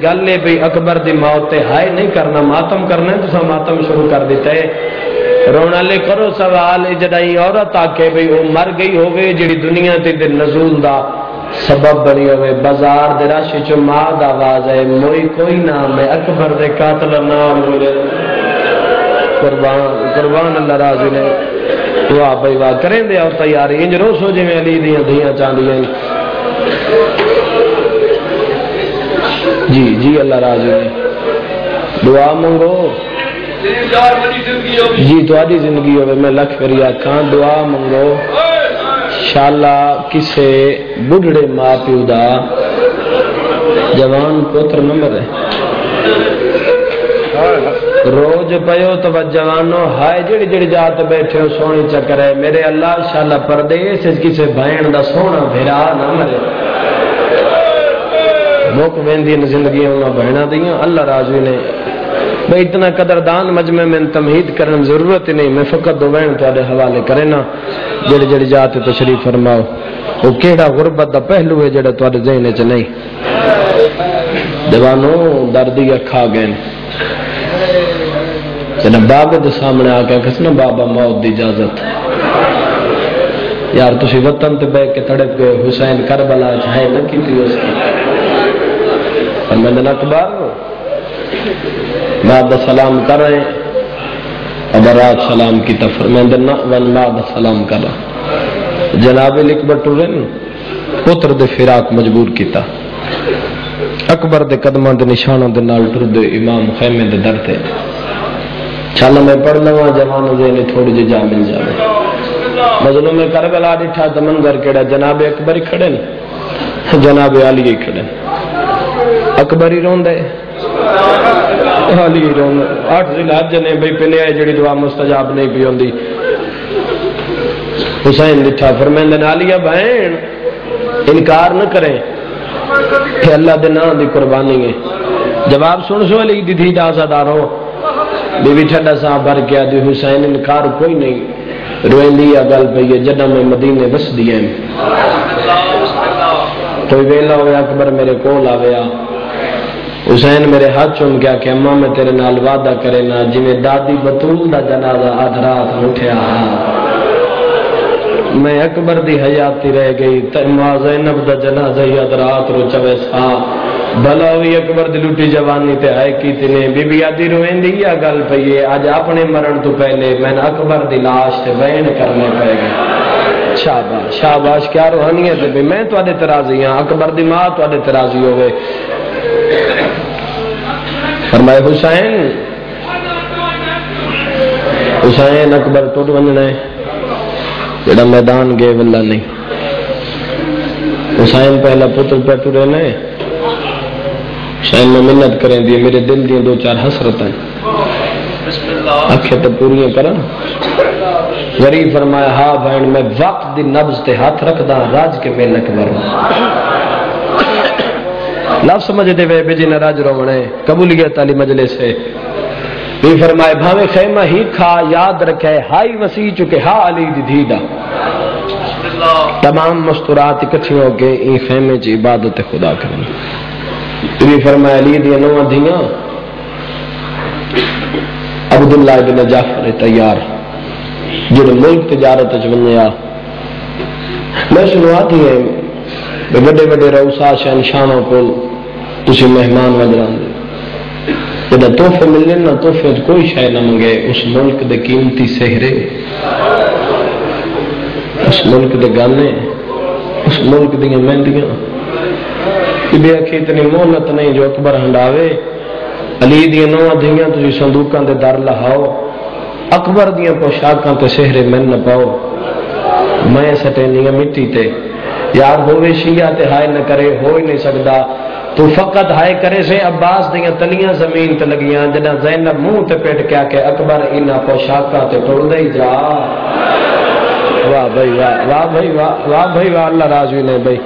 گل ہے بھئی اکبر دی موت تے ہائے نہیں کرنا، ماتم کرنا ہے، تو ماتم شروع کر دیتا ہے۔ رونا لے کرو سوال جدائی عورت آکے بھئی وہ مر گئی ہوئے جڑی دنیا تے دے نزول دا سبب بنی ہوئے، بازار دے راشی چو ماں دا آواز ہے، موئی کوئی نام ہے اکبر دے قاتل نام ملے، قربان اللہ راضی نے واہ بھئی واہ کریں دے اور تیاری انج رو سو جی میں علی دیاں دھیاں چاندیاں جی جی اللہ راضی نے دعا منگو جی تہاڈی زندگی ہوئے میں لکھ کری آکھاں دعا منگو انشاءاللہ کسے بڑھڑے ماں پیو دا جوان پتر نہ مرے روز پیو تو جوانو ہائے جڑی جڑی جات بیٹھے ہو سونی چکر ہے میرے اللہ انشاءاللہ پردیس کسے بہن دا سونا بھرا نہ مرے موک ویندین زندگیاں انہاں بہنا دیاں اللہ راضی نے میں اتنا قدردان مجمع میں تمہید کرن ضرورت نہیں، میں فقط دو بہن تواڈے حوالے کرنا جڑی جڑی جات تشریف فرماؤ وہ کیڑا غربت دا پہلو ہے جڑا تواڈے ذہن وچ نہیں دیوانو دردی کھا گئے جناب بابے دے سامنے آ کے کسنا بابا موت دی اجازت یار تسی وطن تے بیٹھ کے تڑپ گئے حسین کربلا چ ہے نہ کیتی اس کی فرمایا اکبر بعد سلام کر رہے ابرات سلام کی فرمایا نہ ون بعد سلام کر رہا جناب اکبر ٹرن پتر دے فراق مجبور کیتا اکبر دے قدماں دے نشاناں دے نال ٹر دے امام خیمے دے در تے چل میں پڑھ لواں جوانوں دے نے تھوڑی جی جا مل جاوے مظلوم کربلا ڈٹھا تے منظر کیڑا جناب اکبر ہی کھڑے نے جناب علی ہی کھڑے اکبر ہی روندے علی ہی روندے 8 ذی الحج نے بھئی پنے آئے جڑی دعا مستجاب نہیں پی ہوندی حسین ڈٹھا فرمائندے علی بہن انکار نہ کریں کہ اللہ دے نام دی قربانی ہے جواب سن سو علی دی دھی دا آزادارو بی بی ٹھڈا صاحب بھر گیا دی حسین انکار کوئی نہیں روئندی یا گل پئی ہے جدہ میں مدینے بس دیئے کوئی ویلا ہویا اکبر میرے کول آویا حسین میرے ہاتھ چوم گیا کہ اماں میں تیرے نال وعدہ کرے نا جی میں دادی بطول دا جنازہ آدھ رات اٹھیا میں اکبر دی حیاتی رہ گئی ماں زینب دا جنازہ آدھ رات رو چوے سا بھلا ہوئی اکبر دی لوٹی جوانی تے آئے کی تینے بی بی آدھی روئیں دی یا گل پئیے آج اپنے مرن تو پہلے میں نے اکبر دی لاش تے بین کرنے پہ گئے شاباش شاباش کیا روحانیت ہے میں تو آدھے ترازی ہاں اکبر دی ماں تو آدھے ترازی ہوئے فرمائے حسین اکبر ٹوٹ ونجنا ہے جڑا میدان گئے واللہ نہیں حسین پہلا پتر پہ ٹورے نے حسین میں منت کریں دیئے میرے دل دیئے 2-4 حسرت ہیں اکھے تو پوریاں کرن غریب فرمایا ہاں بہن میں وقت دی نبض تے ہاتھ رکھ دا راج کے میں اکبر لفظ سمجھ دے وے بجی نہ راج رونے قبولیت علی مجلس سے بھی فرمائے بھاوے خیمہ ہی کھا یاد رکھے ہائی وسیع چکے ہاں علی دی دھیدہ تمام مستورات اکٹھی ہو کے این خیمے چی عبادت خدا کریں بھی فرمائے علی دی نوہ دھیاں عبداللہ بن جعفر تیار جنہوں ملک تجارت اچھونے میں سنواتی ہیں بڑے بڑے روسا شہنشانوں کو تسی مہمان وجران دے جدہ تحفے ملنے نہ تحفے کوئی شے نہ منگے اس ملک دے قیمتی سہرے اس ملک دے گانے اس ملک دے مہندیاں کہ بے اکھی اتنی مہلت نہیں جو اکبر ہنڈاوے علی دی نوہ دھیاں تسی صندوقاں دے در لہاؤ اکبر دیاں پوشاکاں تے سہرے من نہ پاؤ میں سٹینیاں مٹی تے یار ہوئے شیعہ تے ہائے نہ کرے ہو ہی نہیں سکتا تو فقط ہائے کرے سے عباس دیاں تلیاں زمین تے لگیاں جنہ زینب منہ تے پیٹ کیا کہ اکبر انہا پوشاکاں تے ٹوڑ دے جا واہ بھائی واہ بھائی واہ بھائی واہ اللہ راضی نے بھائی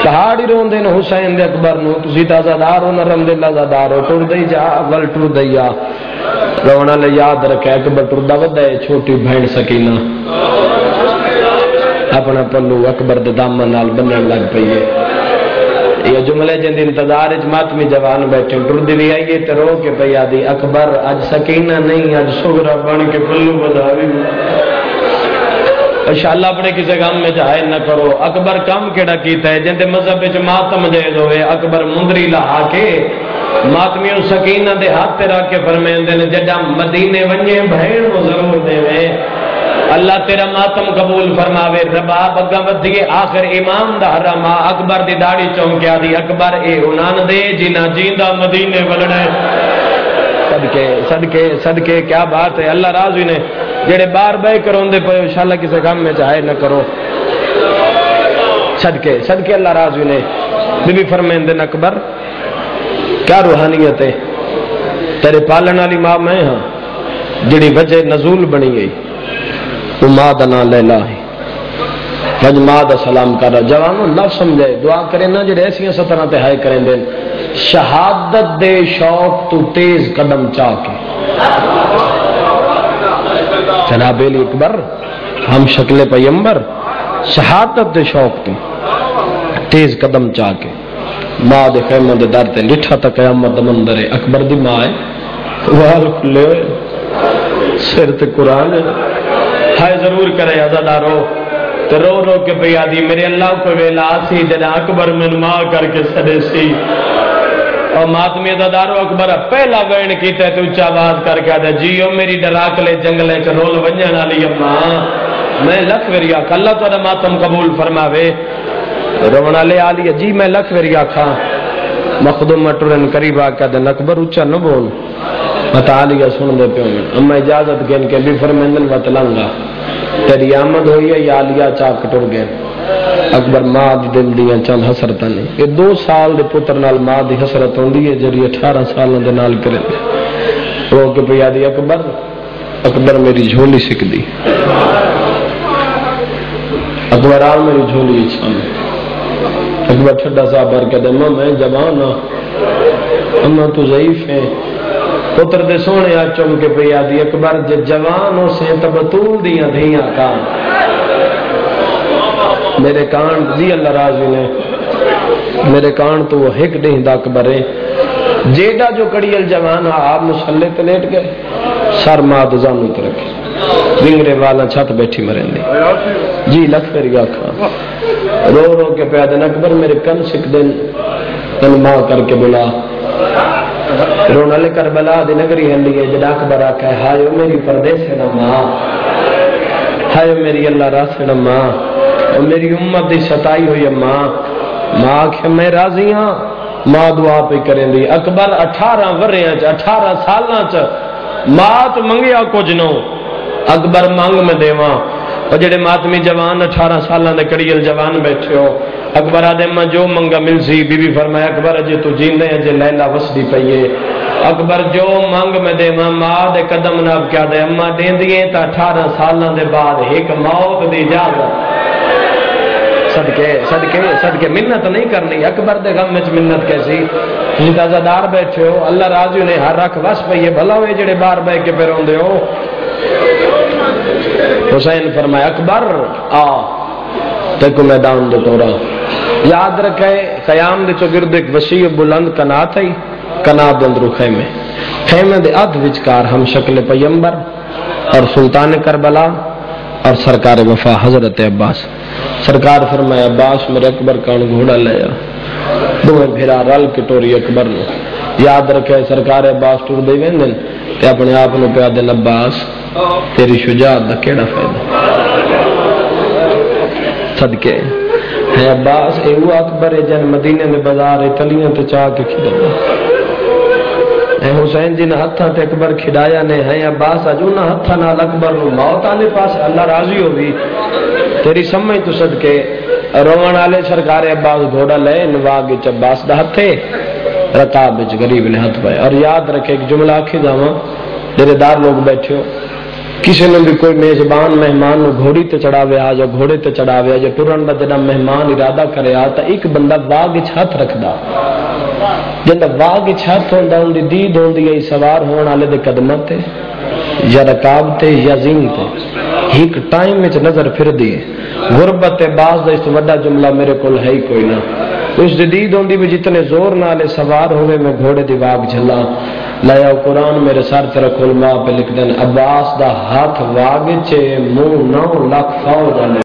پہاڑی رون دے حسین دے اکبر نو تسی تازادار ہو نرم دے لازادار ہو ٹوڑ دے جا اول ٹوڑ دے جا رونا لے یاد رکھے اکبر ٹوڑ دا ودے چھوٹی بہن سکینہ اپنا پلو اکبر دے دامن نال بنن لگ پئیے یہ جملے جن انتظار ماتمی جوان بیٹھے ٹردی بھی آئیے تو رو کے پہ آدھی اکبر اج سکینہ نہیں اج سغرا بن کے پلو بدھاوی انشاءاللہ اپنے کسی کام میں جائے نہ کرو اکبر کام کیڑا کیتا ہے جن دے مذہب وچ ماتم جائز ہوئے اکبر مندری لہا کے ماتمیوں سکینہ دے ہاتھ تے رکھ کے فرمائندے نے جڈا مدینے ونجے بہن نو ضرور دے اللہ تیرا ماتم قبول فرماوے رباب اگا ودھیے آخر امام دا حرم اکبر دی داڑھی چونکیا دی اکبر اے انان دے جنہ جیندہ مدینے ولڑے صدقے صدقے صدقے کیا بات ہے اللہ راضی نے جڑے بار بے کرون دے پے انشاءاللہ کسی کام میں چاہے نہ کرو صدقے صدقے اللہ راضی نے بی بی فرمائندے اکبر کیا روحانیت ہے تیرے پالن والی ماں میں ہاں جڑی وجہ نزول بنی گئی وہ ماں دا نام لیلا ہے وج ماں دا سلام کر رہا جوانوں لفظ سمجھے دعا کرے نا جڑے ایسی سطرہ تے ہائے کریں دیں شہادت دے شوق تو تیز قدم چاہ کے جناب علی اکبر ہم شکل پیمبر شہادت دے شوق تو تیز قدم چاہ کے ماں دے خیمہ دے در تے لٹھا تا قیامت مندر اکبر دی ماں ہے وال کھلے ہوئے سر تے قرآن ہے ہائے ضرور کرے عزادارو تو رو رو کے پہ یادی میرے اللہ کو ویلا سی جنا اکبر من ماں کر کے سڑے سی اور ماتمی عزادارو اکبر پہلا وین کیتا ہے تو اچھا آواز کر کے آدھا جیو میری ڈراکلے جنگلے کے رول ونجن علی اماں میں لکھ وریا اللہ تو ماتم قبول فرماوے رونا لے آلی جی میں لکھ وریا کھا مخدوم مٹرن قریب آکا دن اکبر اچھا نہ بول متعالیہ سن دے پیوں میں اما اجازت گین کے بھی فرمیندن وطلنگا تیری آمد ہوئی ہے یا آلیہ چاک کٹر گئے اکبر ماں دی دل دیاں چند حسرتہ نہیں یہ 2 سال دے پتر نال ماں دی حسرت ہوں دی ہے جری 18 سالوں دے نال کرے دے رو کے پہ یادی اکبر میری جھولی سکھ دی اکبر آل میری جھولی اچھا میں اکبر چھڑا صاحب بھر کے دے میں جوان ہاں اما تو ضعیف ہے پتر دے سونے آ چم کے پہ یادی اکبر جے جوان ہو سے تبتول دیاں دھیاں کان میرے کان دی اللہ راضی نے میرے کان تو وہ ہک نہیں دا اکبر ہے جیڈا جو کڑیل جوان ہاں آپ مسلح تے لیٹ گئے سر ماد زانو تے رکھے رنگرے والا چھت بیٹھی مرین دی جی لکھ پھر گا کھا رو رو کے پیادن اکبر میرے کن سکھ دن تن ماں کر کے بلا رونا لے کربلا دی نگری ہلی ہے جدا اکبر آکھا ہے ہائیو میری پردیس ہے نا ماں ہائیو میری اللہ راس ہے نا ماں اور میری امت دی ستائی ہوئی ہے ماں آکھے میں راضی ہاں ماں دعا پہ کریں دی اکبر 18 ورہاں 18 سالاں ماں تو منگیا کچھ نو اکبر مانگ میں دیواں اور جڑے ماتمی جوان 18 سالاں دے کڑیل جوان بیٹھے ہو اکبر آدھے ماں جو منگا مل سی بی بی فرمایا اکبر اجے تو جیندے اجے لیلا وسدی پئیے اکبر جو مانگ میں دے ماں دے قدم ناب کیا دے اما دین دیئے تا 18 سالاں دے بعد ایک موت دی اجازت صدقے منت نہیں کرنی اکبر دے غم وچ منت کیسی جیتا زدار بیٹھے ہو اللہ راضی نے ہر رکھ وس پئیے بھلا ہوئے جڑے بار بہ کے پہ روندے ہو حسین فرمایا اکبر آ تیکو میدان دے تورا یاد رکھے قیام دے چگرد ایک وسیع بلند کنات ہے کنات اندرو خیمے دے ادھ وچکار ہم شکل پیمبر اور سلطان کربلا اور سرکار وفا حضرت عباس سرکار فرمایا عباس میرے اکبر کان گھوڑا لیا دوئے بھیرا رل کٹوری اکبر نو یاد رکھے سرکار عباس ٹور دے ویندن تے اپنے آپ نو پیا دن عباس تیری شجاعت دا کیڑا فائدہ صدقے ہے عباس اے وہ اکبر ہے جن مدینے میں بازار ہے تلیاں تے چاہ کے کھڑا اے حسین جن ہتھاں تے اکبر کھڑایا نے ہے عباس اجونا ہتھاں نال اکبر نو موت آنے پاس اللہ راضی ہوئی تیری سمجھ تو صدقے روان والے سرکار عباس گھوڑا لے نواگ وچ عباس دا ہتھے رکاب وچ غریب نے ہاتھ پائے اور یاد رکھے ایک جملہ آکھی جاواں میرے دار لوگ بیٹھے ہو کسی نے بھی کوئی میزبان مہمان نو گھوڑی تے چڑھاوے آ یا گھوڑے تے چڑھاوے آ یا ٹرن دا جڑا مہمان ارادہ کرے آ تا ایک بندہ واگ وچ ہاتھ رکھدا جندا واگ وچ ہاتھ ہوندا اون دی دید ہوندی ہے سوار ہون والے دے قدماں تے یا رکاب تے یا زین تے ایک ٹائم وچ نظر پھر دی غربت باز دا اس وڈا جملہ میرے کول ہے ہی کوئی نہ اس جدید ہوندی بھی جتنے زور نالے سوار ہوئے میں گھوڑے دی واگ جھلا لایا قرآن میرے سر تے رکھو علماء پہ لکھ دین عباس دا ہاتھ واگ چے منہ 9 لاکھ فوج والے